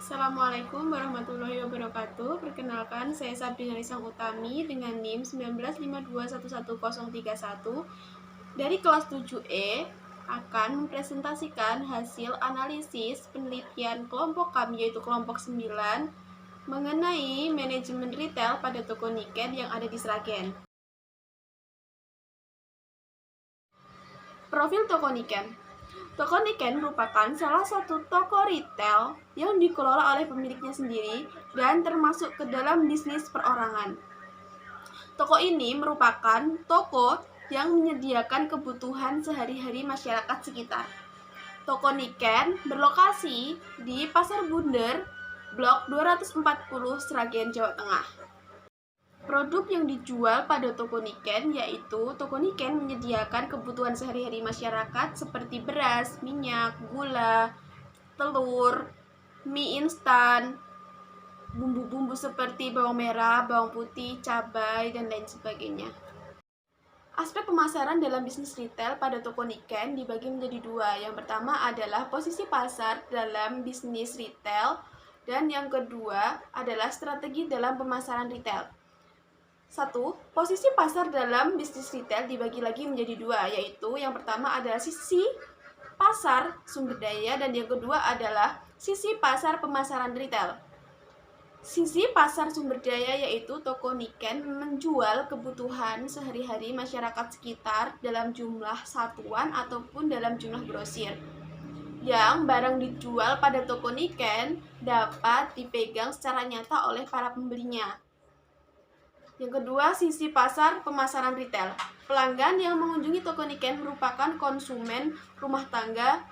Assalamualaikum warahmatullahi wabarakatuh. Perkenalkan, saya Sabrina Risang Utami dengan NIM 1952110131 dari kelas 7E akan mempresentasikan hasil analisis penelitian kelompok kami, yaitu kelompok 9, mengenai manajemen retail pada toko Niken yang ada di Sragen. Profil toko Niken. Toko Niken merupakan salah satu toko retail yang dikelola oleh pemiliknya sendiri dan termasuk ke dalam bisnis perorangan. Toko ini merupakan toko yang menyediakan kebutuhan sehari-hari masyarakat sekitar. Toko Niken berlokasi di Pasar Bunder, Blok 240, Sragen, Jawa Tengah. Produk yang dijual pada toko Niken yaitu toko Niken menyediakan kebutuhan sehari-hari masyarakat seperti beras, minyak, gula, telur, mie instan, bumbu-bumbu seperti bawang merah, bawang putih, cabai, dan lain sebagainya. Aspek pemasaran dalam bisnis retail pada toko Niken dibagi menjadi dua. Yang pertama adalah posisi pasar dalam bisnis retail, dan yang kedua adalah strategi dalam pemasaran retail. 1. Posisi pasar dalam bisnis retail dibagi lagi menjadi dua, yaitu yang pertama adalah sisi pasar sumber daya dan yang kedua adalah sisi pasar pemasaran retail. Sisi pasar sumber daya yaitu toko Niken menjual kebutuhan sehari-hari masyarakat sekitar dalam jumlah satuan ataupun dalam jumlah grosir. Yang barang dijual pada toko Niken dapat dipegang secara nyata oleh para pembelinya. Yang kedua, sisi pasar pemasaran retail. Pelanggan yang mengunjungi toko Niken merupakan konsumen rumah tangga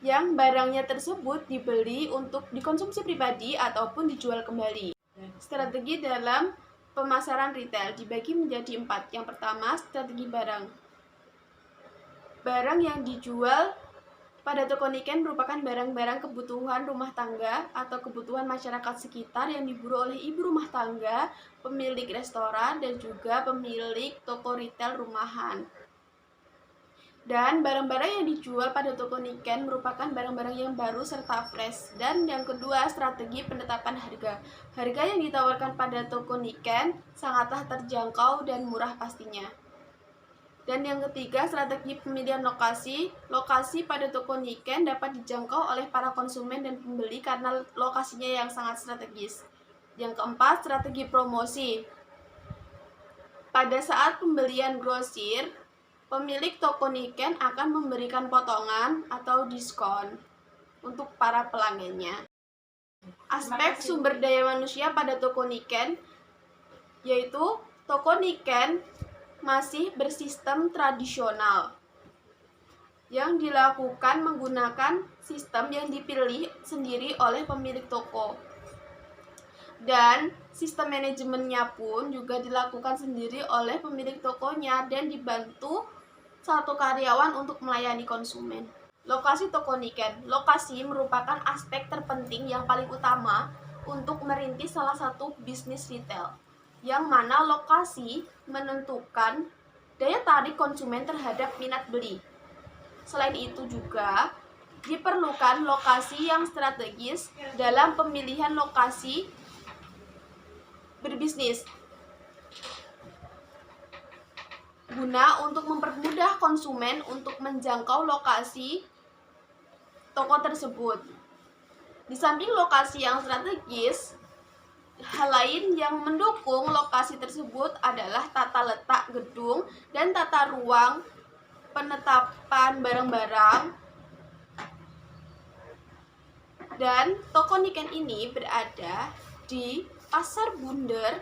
yang barangnya tersebut dibeli untuk dikonsumsi pribadi ataupun dijual kembali. Strategi dalam pemasaran retail dibagi menjadi 4. Yang pertama, strategi barang. Barang yang dijual pada toko Niken merupakan barang-barang kebutuhan rumah tangga atau kebutuhan masyarakat sekitar yang diburu oleh ibu rumah tangga, pemilik restoran, dan juga pemilik toko retail rumahan. Dan barang-barang yang dijual pada toko Niken merupakan barang-barang yang baru serta fresh. Dan yang kedua, strategi penetapan harga. Harga yang ditawarkan pada toko Niken sangatlah terjangkau dan murah pastinya. Dan yang ketiga, strategi pemilihan lokasi. Lokasi pada toko Niken dapat dijangkau oleh para konsumen dan pembeli karena lokasinya yang sangat strategis. Yang keempat, strategi promosi. Pada saat pembelian grosir, pemilik toko Niken akan memberikan potongan atau diskon untuk para pelanggannya. Aspek sumber daya manusia pada toko Niken yaitu toko Niken masih bersistem tradisional yang dilakukan menggunakan sistem yang dipilih sendiri oleh pemilik toko, dan sistem manajemennya pun juga dilakukan sendiri oleh pemilik tokonya dan dibantu satu karyawan untuk melayani konsumen. Lokasi toko Niken. Lokasi merupakan aspek terpenting yang paling utama untuk merintis salah satu bisnis retail, yang mana lokasi menentukan daya tarik konsumen terhadap minat beli. Selain itu juga diperlukan lokasi yang strategis dalam pemilihan lokasi berbisnis, guna untuk mempermudah konsumen untuk menjangkau lokasi toko tersebut. Di samping lokasi yang strategis, hal lain yang mendukung lokasi tersebut adalah tata letak gedung dan tata ruang penetapan barang-barang. Dan toko Niken ini berada di Pasar Bunder,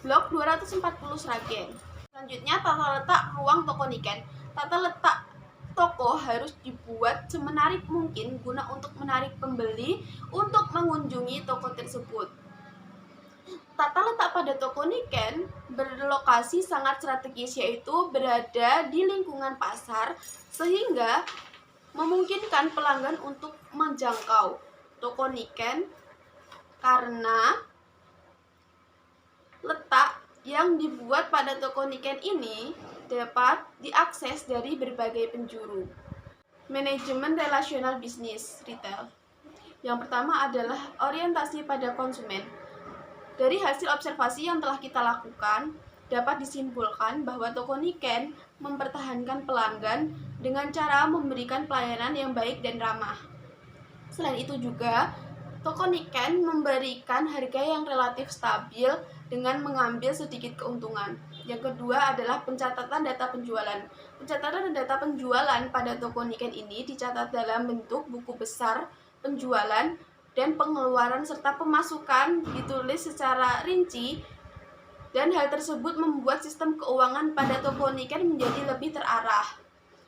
Blok 240, Sragen. Selanjutnya, tata letak ruang toko Niken. Tata letak toko harus dibuat semenarik mungkin guna untuk menarik pembeli untuk mengunjungi toko tersebut. Tata letak pada toko Niken berlokasi sangat strategis, yaitu berada di lingkungan pasar sehingga memungkinkan pelanggan untuk menjangkau toko Niken karena letak yang dibuat pada toko Niken ini dapat diakses dari berbagai penjuru. Manajemen relasional bisnis retail. Yang pertama adalah orientasi pada konsumen. Dari hasil observasi yang telah kita lakukan, dapat disimpulkan bahwa toko Niken mempertahankan pelanggan dengan cara memberikan pelayanan yang baik dan ramah. Selain itu juga, toko Niken memberikan harga yang relatif stabil dengan mengambil sedikit keuntungan. Yang kedua adalah pencatatan data penjualan. Pencatatan data penjualan pada toko Niken ini dicatat dalam bentuk buku besar penjualan dan pengeluaran serta pemasukan ditulis secara rinci, dan hal tersebut membuat sistem keuangan pada toko Niken menjadi lebih terarah.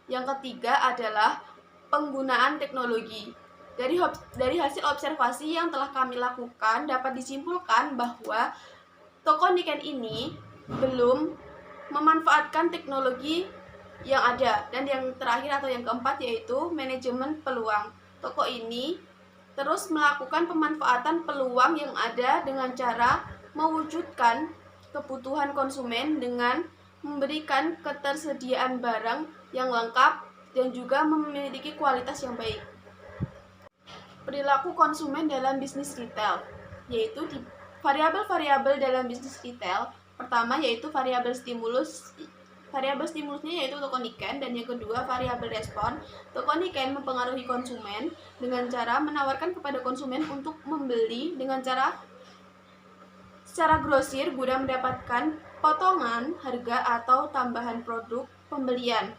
Yang ketiga adalah penggunaan teknologi. Dari hasil observasi yang telah kami lakukan, dapat disimpulkan bahwa toko Niken ini belum memanfaatkan teknologi yang ada. Dan yang terakhir atau yang keempat yaitu manajemen peluang. Toko ini terus melakukan pemanfaatan peluang yang ada dengan cara mewujudkan kebutuhan konsumen dengan memberikan ketersediaan barang yang lengkap dan juga memiliki kualitas yang baik. Perilaku konsumen dalam bisnis retail, yaitu di variabel-variabel dalam bisnis retail. Pertama yaitu variabel stimulus. Variabel stimulusnya yaitu toko Niken, dan yang kedua variabel respon. Toko Niken mempengaruhi konsumen dengan cara menawarkan kepada konsumen untuk membeli dengan cara secara grosir guna mendapatkan potongan harga atau tambahan produk pembelian.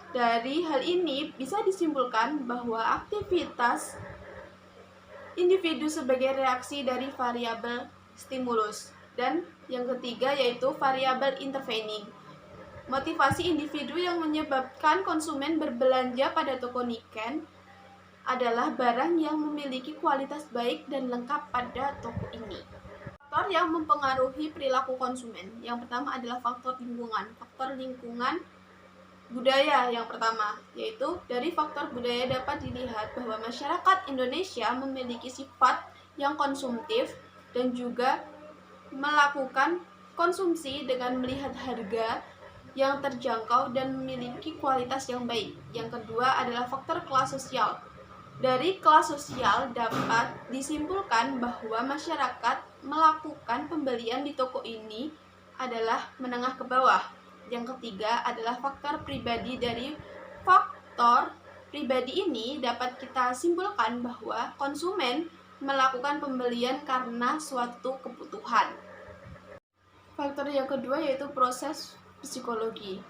Dari hal ini bisa disimpulkan bahwa aktivitas individu sebagai reaksi dari variabel stimulus. Dan yang ketiga yaitu variabel intervening. Motivasi individu yang menyebabkan konsumen berbelanja pada toko Niken adalah barang yang memiliki kualitas baik dan lengkap pada toko ini. Faktor yang mempengaruhi perilaku konsumen. Yang pertama adalah faktor lingkungan. Faktor lingkungan budaya yang pertama, yaitu dari faktor budaya dapat dilihat bahwa masyarakat Indonesia memiliki sifat yang konsumtif dan juga melakukan konsumsi dengan melihat harga yang terjangkau dan memiliki kualitas yang baik. Yang kedua adalah faktor kelas sosial. Dari kelas sosial dapat disimpulkan bahwa masyarakat melakukan pembelian di toko ini adalah menengah ke bawah. Yang ketiga adalah faktor pribadi. Dari faktor pribadi ini dapat kita simpulkan bahwa konsumen melakukan pembelian karena suatu kebutuhan. Faktor yang kedua yaitu proses psikologi.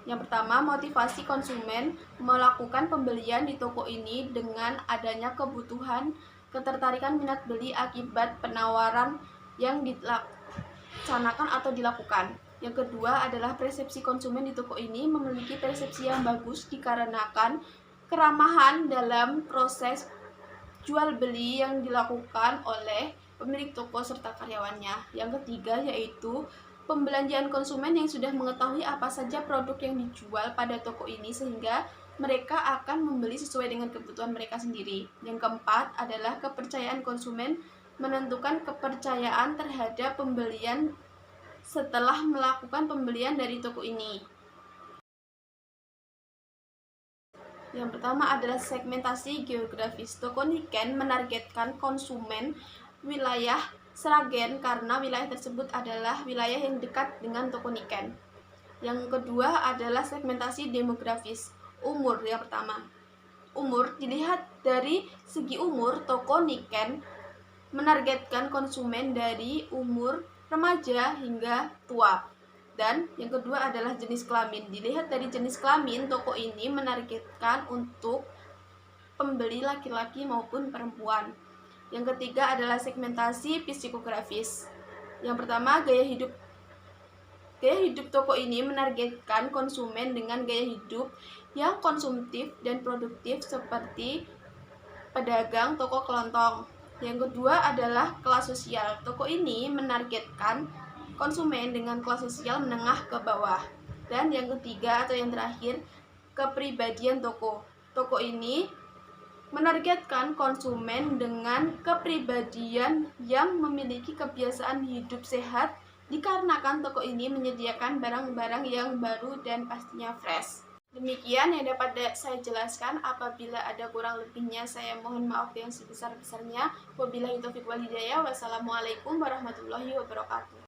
Yang pertama, motivasi konsumen melakukan pembelian di toko ini dengan adanya kebutuhan, ketertarikan minat beli akibat penawaran yang dilaksanakan atau dilakukan. Yang kedua adalah persepsi konsumen di toko ini memiliki persepsi yang bagus dikarenakan keramahan dalam proses jual beli yang dilakukan oleh pemilik toko serta karyawannya. Yang ketiga yaitu pembelanjaan konsumen yang sudah mengetahui apa saja produk yang dijual pada toko ini sehingga mereka akan membeli sesuai dengan kebutuhan mereka sendiri. Yang keempat adalah kepercayaan konsumen menentukan kepercayaan terhadap pembelian setelah melakukan pembelian dari toko ini. Yang pertama adalah segmentasi geografis. Toko Niken menargetkan konsumen wilayah Sragen karena wilayah tersebut adalah wilayah yang dekat dengan toko Niken. Yang kedua adalah segmentasi demografis. Umur yang pertama. Umur dilihat dari segi umur, toko Niken menargetkan konsumen dari umur remaja hingga tua. Dan yang kedua adalah jenis kelamin. Dilihat dari jenis kelamin, toko ini menargetkan untuk pembeli laki-laki maupun perempuan. Yang ketiga adalah segmentasi psikografis. Yang pertama, gaya hidup. Gaya hidup toko ini menargetkan konsumen dengan gaya hidup yang konsumtif dan produktif seperti pedagang toko kelontong. Yang kedua adalah kelas sosial. Toko ini menargetkan konsumen dengan kelas sosial menengah ke bawah. Dan yang ketiga atau yang terakhir, kepribadian toko. Toko ini menargetkan konsumen dengan kepribadian yang memiliki kebiasaan hidup sehat dikarenakan toko ini menyediakan barang-barang yang baru dan pastinya fresh. Demikian yang dapat saya jelaskan. Apabila ada kurang lebihnya, saya mohon maaf yang sebesar-besarnya. Wabillahi taufiq wal hidayah. Wassalamualaikum warahmatullahi wabarakatuh.